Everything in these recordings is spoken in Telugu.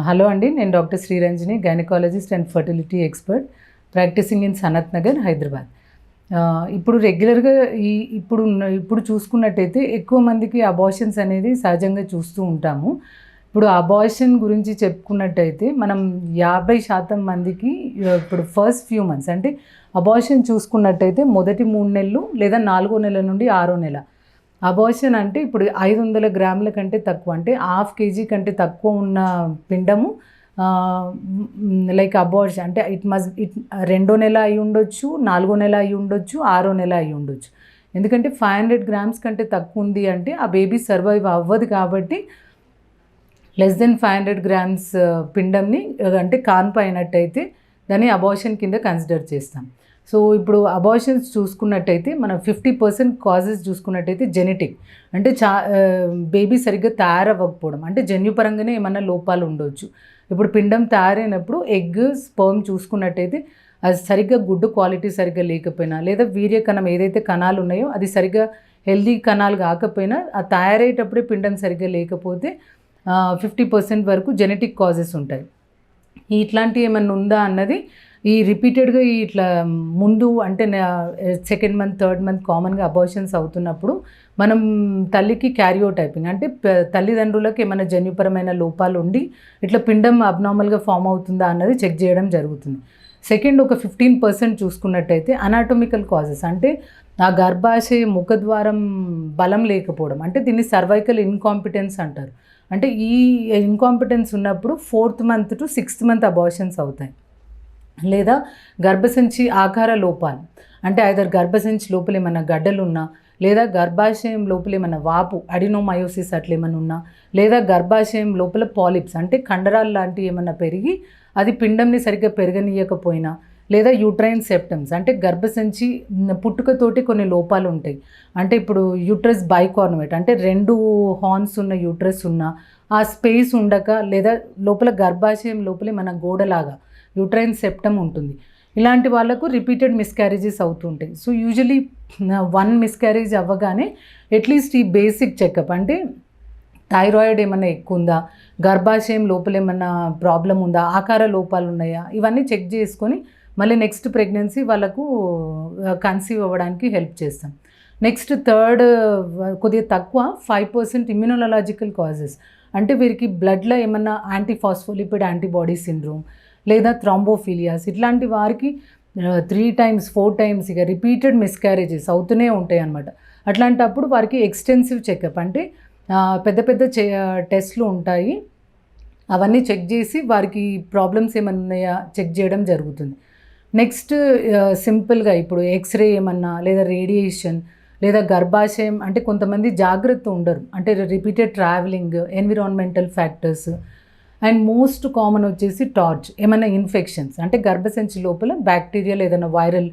హలో అండి, నేను doctor Sriranjani, gynaecologist and fertility expert, practising in Sanath Nagar, Hyderabad. ఇప్పుడు రెగ్యులర్గా ఇప్పుడు చూసుకున్నట్టయితే ఎక్కువ మందికి అబార్షన్స్ అనేది సహజంగా చూస్తూ ఉంటాము. ఇప్పుడు అబార్షన్ గురించి చెప్పుకున్నట్టయితే మనం 50% మందికి ఇప్పుడు ఫస్ట్ ఫ్యూ మంత్స్ అంటే అబార్షన్ చూసుకున్నట్టయితే మొదటి 3 నెలలు లేదా 4వ నెల నుండి 6వ నెల. అబార్షన్ అంటే ఇప్పుడు 500 గ్రాముల కంటే తక్కువ, అంటే ½ కేజీ కంటే తక్కువ ఉన్న పిండము లైక్ అబార్షన్ అంటే ఇట్ 2వ నెల అయి ఉండొచ్చు, 4వ నెల అయి ఉండొచ్చు, 6వ నెల అయి ఉండొచ్చు. ఎందుకంటే 500 గ్రామ్స్ కంటే తక్కువ ఉంది అంటే ఆ బేబీ సర్వైవ్ అవ్వదు. కాబట్టి లెస్ దెన్ 500 గ్రామ్స్ పిండంని అంటే కాన్పు అయినట్టయితే దాన్ని అబార్షన్ కింద కన్సిడర్ చేస్తాం. సో ఇప్పుడు అబార్షన్స్ చూసుకున్నట్టయితే మనం 50% కాజెస్ చూసుకున్నట్టయితే జెనెటిక్, అంటే బేబీ సరిగ్గా తయారవ్వకపోవడం, అంటే జన్యుపరంగానే ఏమన్నా లోపాలు ఉండవచ్చు. ఇప్పుడు పిండం తయారైనప్పుడు ఎగ్ స్పర్మ్ చూసుకున్నట్టయితే అది సరిగ్గా గుడ్డు క్వాలిటీ సరిగ్గా లేకపోయినా, లేదా వీర్య కణం ఏదైతే కణాలు ఉన్నాయో అది సరిగ్గా హెల్దీ కణాలు కాకపోయినా, ఆ తయారయ్యేటప్పుడే పిండం సరిగ్గా లేకపోతే 50% వరకు జెనెటిక్ కాజెస్ ఉంటాయి. ఇట్లాంటివి ఏమన్నా ఉందా అన్నది ఈ రిపీటెడ్గా ఇట్లా ముందు అంటే సెకండ్ మంత్, థర్డ్ మంత్ కామన్గా అబార్షన్స్ అవుతున్నప్పుడు మనం తల్లికి క్యారియోటైపింగ్ అంటే తల్లిదండ్రులకు ఏమైనా జన్యుపరమైన లోపాలు ఉండి ఇట్లా పిండం అబ్నార్మల్గా ఫామ్ అవుతుందా అన్నది చెక్ చేయడం జరుగుతుంది. సెకండ్ ఒక 15% చూసుకున్నట్టయితే అనాటమికల్ కాజెస్, అంటే ఆ గర్భాశయ ముఖద్వారం బలం లేకపోవడం, అంటే దీన్ని సర్వైకల్ ఇన్కాంపిటెన్స్ అంటారు. అంటే ఈ ఇన్కాంపిటెన్స్ ఉన్నప్పుడు 4th month to 6th month abortions అవుతాయి. లేదా గర్భసంచి ఆకార లోపాలు, అంటే ఐదర్ గర్భసంచి లోపల ఏమైనా గడ్డలు ఉన్నా, లేదా గర్భాశయం లోపల ఏమైనా వాపు అడినోమయోసిస్ అట్లా ఏమైనా ఉన్నా, లేదా గర్భాశయం లోపల పాలిప్స్ అంటే కండరాలు లాంటివి ఏమైనా పెరిగి అది పిండంని సరిగ్గా పెరగనీయకపోయినా, లేదా యూట్రైన్ సెప్టమ్స్ అంటే గర్భసంచి పుట్టుకతోటి కొన్ని లోపాలు ఉంటాయి. అంటే ఇప్పుడు యూట్రస్ బైకార్నమేట్ అంటే 2 హార్న్స్ ఉన్న యూట్రస్ ఉన్న ఆ స్పేస్ ఉండక, లేదా లోపల గర్భాశయం లోపలే మన గోడలాగా యూట్రైన్ సెప్టమ్ ఉంటుంది. ఇలాంటి వాళ్ళకు రిపీటెడ్ మిస్క్యారేజెస్ అవుతుంటాయి. సో యూజువలీ 1 మిస్క్యారేజ్ అవ్వగానే అట్లీస్ట్ ఈ బేసిక్ చెకప్ అంటే థైరాయిడ్ ఏమైనా ఎక్కువ ఉందా, గర్భాశయం లోపల ఏమైనా ప్రాబ్లం ఉందా, ఆకార లోపాలు ఉన్నాయా, ఇవన్నీ చెక్ చేసుకొని మళ్ళీ నెక్స్ట్ ప్రెగ్నెన్సీ వాళ్ళకు కన్సీవ్ అవ్వడానికి హెల్ప్ చేస్తాం. నెక్స్ట్ థర్డ్ కొద్దిగా తక్కువ 5% ఇమ్యూనలాజికల్ కాజెస్, అంటే వీరికి బ్లడ్లో ఏమన్నా యాంటీఫాస్ఫోలిపిడ్ యాంటీబాడీ సిండ్రోమ్ లేదా థ్రాంబోఫిలియాస్, ఇట్లాంటి వారికి 3 times 4 times ఇక రిపీటెడ్ మిస్క్యారేజెస్ అవుతూనే ఉంటాయి అన్నమాట. అట్లాంటప్పుడు వారికి ఎక్స్టెన్సివ్ చెకప్ అంటే పెద్ద పెద్ద టెస్ట్లు ఉంటాయి, అవన్నీ చెక్ చేసి వారికి ప్రాబ్లమ్స్ ఏమన్నా ఉన్నాయా చెక్ చేయడం జరుగుతుంది. నెక్స్ట్ సింపుల్గా ఇప్పుడు ఎక్స్రే ఏమన్నా, లేదా రేడియేషన్, లేదా గర్భాశయం అంటే కొంతమంది జాగ్రత్త ఉండరు, అంటే repeated travelling, environmental factors, and most common వచ్చేసి టార్చ్, ఏమైనా ఇన్ఫెక్షన్స్ అంటే గర్భసంచి లోపల బ్యాక్టీరియల్ ఏదైనా వైరల్,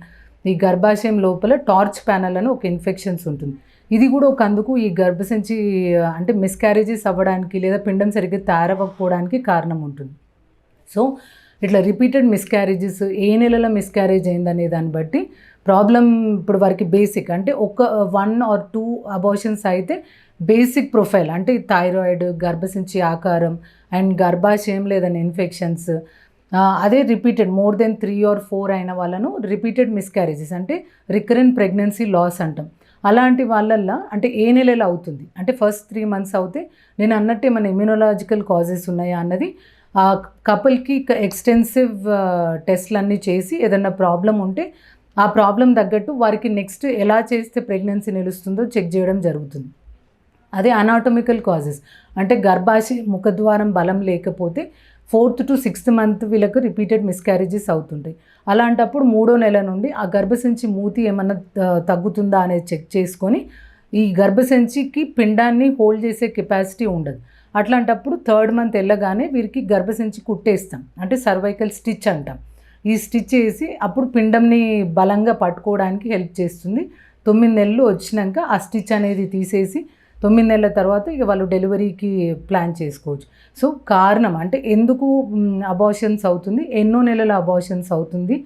ఈ గర్భాశయం లోపల టార్చ్ ప్యానల్ అని ఒక ఇన్ఫెక్షన్స్ ఉంటుంది. ఇది కూడా ఒక అందుకు ఈ గర్భసంచి అంటే మిస్క్యారేజెస్ అవ్వడానికి లేదా పిండం సరిగ్గా తయారవ్వకపోవడానికి కారణం ఉంటుంది. సో ఇట్లా రిపీటెడ్ మిస్క్యారేజెస్, ఏ నెలలో మిస్క్యారేజ్ అయిందనే దాన్ని బట్టి ప్రాబ్లం ఇప్పుడు వారికి బేసిక్ అంటే 1 or 2 అబార్షన్స్ అయితే బేసిక్ ప్రొఫైల్ అంటే థైరాయిడ్, గర్భసంచి ఆకారం అండ్ గర్భాశయం లేదని ఇన్ఫెక్షన్స్, అదే రిపీటెడ్ మోర్ దెన్ 3 or 4 అయిన వాళ్ళను రిపీటెడ్ మిస్క్యారేజెస్ అంటే రికరెంట్ ప్రెగ్నెన్సీ లాస్ అంటాం. అలాంటి వాళ్ళల్లో అంటే ఏ నెలలో అవుతుంది అంటే ఫస్ట్ 3 months అవుతే నేను అన్నట్టే మన ఇమ్యూనలాజికల్ కాజెస్ ఉన్నాయా అన్నది ఆ కపుల్కి ఎక్స్టెన్సివ్ టెస్ట్లన్నీ చేసి ఏదన్నా ప్రాబ్లం ఉంటే ఆ ప్రాబ్లం తగ్గట్టు వారికి నెక్స్ట్ ఎలా చేస్తే ప్రెగ్నెన్సీ నిలుస్తుందో చెక్ చేయడం జరుగుతుంది. అదే అనాటమికల్ కాజెస్ అంటే గర్భాశయ ముఖద్వారం బలం లేకపోతే 4th to 6th month వీళ్ళకు రిపీటెడ్ మిస్క్యారేజెస్ అవుతుంటాయి. అలాంటప్పుడు 3వ నెల నుండి ఆ గర్భసంచి మూతి ఏమన్నా తగ్గుతుందా అనేది చెక్ చేసుకొని, ఈ గర్భసంచికి పిండాన్ని హోల్డ్ చేసే కెపాసిటీ ఉండదు. అట్లాంటప్పుడు 3rd month వెళ్ళగానే వీరికి గర్భసంచి కుట్టేస్తాం, అంటే సర్వైకల్ స్టిచ్ అంటాం. ఈ స్టిచ్ వేసి అప్పుడు పిండంని బలంగా పట్టుకోవడానికి హెల్ప్ చేస్తుంది. 9 నెలలు వచ్చినాక ఆ స్టిచ్ అనేది తీసేసి 9 నెలల తర్వాత ఇక వాళ్ళు డెలివరీకి ప్లాన్ చేసుకోవచ్చు. సో కారణం అంటే ఎందుకు అబార్షన్స్ అవుతుంది, ఎన్నో నెలల అబార్షన్స్ అవుతుంది,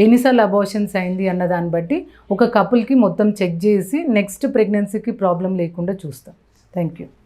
ఎన్నిసార్లు అబార్షన్స్ అయింది అన్న దాన్ని బట్టి ఒక కపుల్కి మొత్తం చెక్ చేసి నెక్స్ట్ ప్రెగ్నెన్సీకి ప్రాబ్లం లేకుండా చూస్తాం. Thank you.